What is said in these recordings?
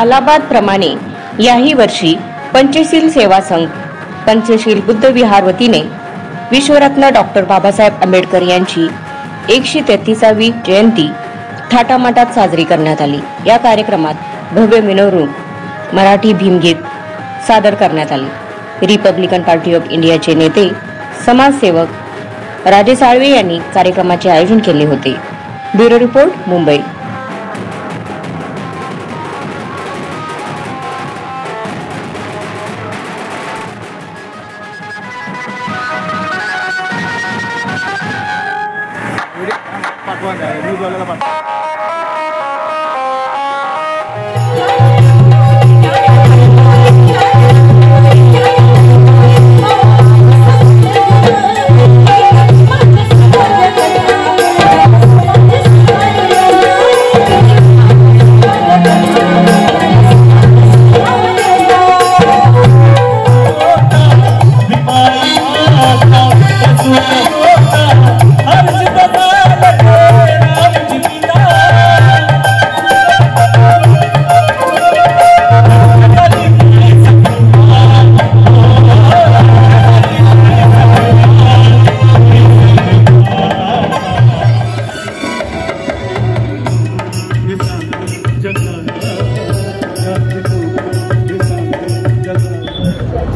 सालाबाद प्रमाणे याही वर्षी पंचशील सेवा संघ पंचशील बुद्ध विहार वतीने विश्वरत्न डॉक्टर बाबासाहेब आंबेडकर यांची 133वी जयंती थाटामाटात साजरी करण्यात आली। या कार्यक्रमात भव्य मिरवणूक मराठी भीमगीत सादर करण्यात आले। रिपब्लिकन पार्टी ऑफ इंडियाचे नेते समाजसेवक राजे साळवे यांनी कार्यक्रमाचे आयोजन केले होते। Bureau report, Mumbai.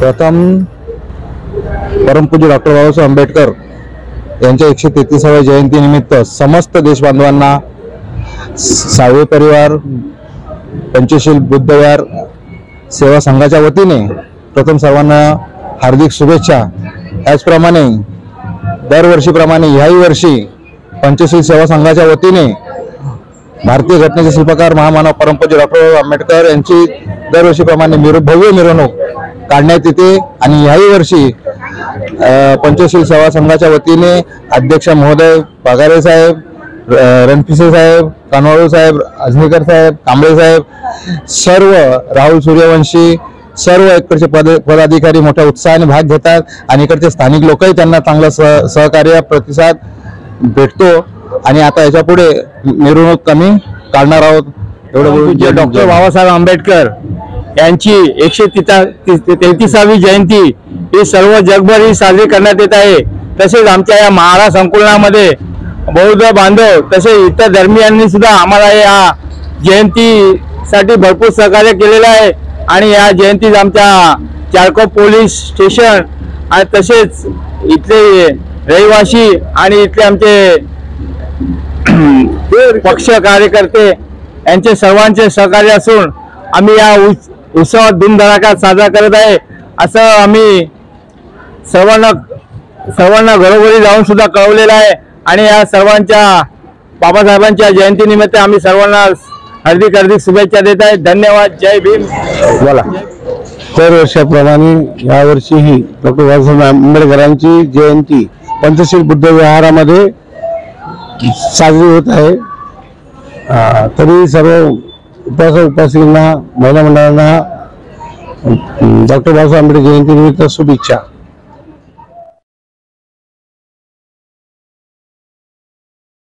प्रथम परमपूज्य डॉक्टर बाबासाहेब आंबेडकर यांच्या 133व्या जयंती निमित्त समस्त देशबांधवांना साळवे परिवार पंचशील बुद्ध विहार सेवा संघाच्या वतीने प्रथम सर्वांना हार्दिक शुभेच्छा। त्याचप्रमाणे दरवर्षीप्रमाणे याही वर्षी पंचशील सेवा संघाच्या वतीने भारतीय घटनेचे शिल्पकार महामानव परमपूज्य डॉक्टर आंबेडकर यांची दरवर्षीप्रमाणे भव्य मिरवणूक काढण्यात येते आणि याही वर्षी पंचशील सेवा संघाच्या वतीने अध्यक्ष महोदय पगारे साहेब, रणपिसे साहेब, कानवाळू साहेब, अजनीकर साहेब, कांबळे साहेब, सर्व राहुल सूर्यवंशी, सर्व इकडचे पदाधिकारी मोठ्या उत्साहाने भाग घेतात आणि इकडचे स्थानिक लोकही त्यांना चांगला सहकार्य प्रतिसाद भेटतो। आणि आता याच्या पुढे मिरवणूक कमी काढणार आहोत। एवढं डॉक्टर बाबासाहेब आंबेडकर यांची 133वी जयंती ही सर्व जगभर ही साजरी करण्यात येत आहे। तसेच आमच्या या महाराज संकुलामध्ये बौद्ध बांधव तसेच इतर धर्मीयांनी सुद्धा आम्हाला या जयंतीसाठी भरपूर सहकार्य केलेलं आहे आणि या जयंतीत आमच्या चारकोप पोलीस स्टेशन आणि तसेच इथले रहिवासी आणि इथले आमचे पक्ष कार्यकर्ते यांचे सर्वांचे सहकार्य असून आम्ही या उत्सवात धूमधडाक्यात साजरा करत आहे। असं आम्ही सर्वांना घरोघरी जाऊन सुद्धा कळवलेलं आहे आणि या सर्वांच्या बाबासाहेबांच्या जयंतीनिमित्त आम्ही सर्वांना हार्दिक शुभेच्छा देत आहे। धन्यवाद। जय भीम। बोला। दरवर्षाप्रमाणे यावर्षीही डॉक्टर बाबासाहेब आंबेडकरांची जयंती पंचशील बुद्ध विहारामध्ये साजरी होत आहे। तरी सर्व उपासकांना महिला मंडळांना डॉक्टर बाबासाहेब आंबेडकर जयंतीनिमित्त शुभेच्छा।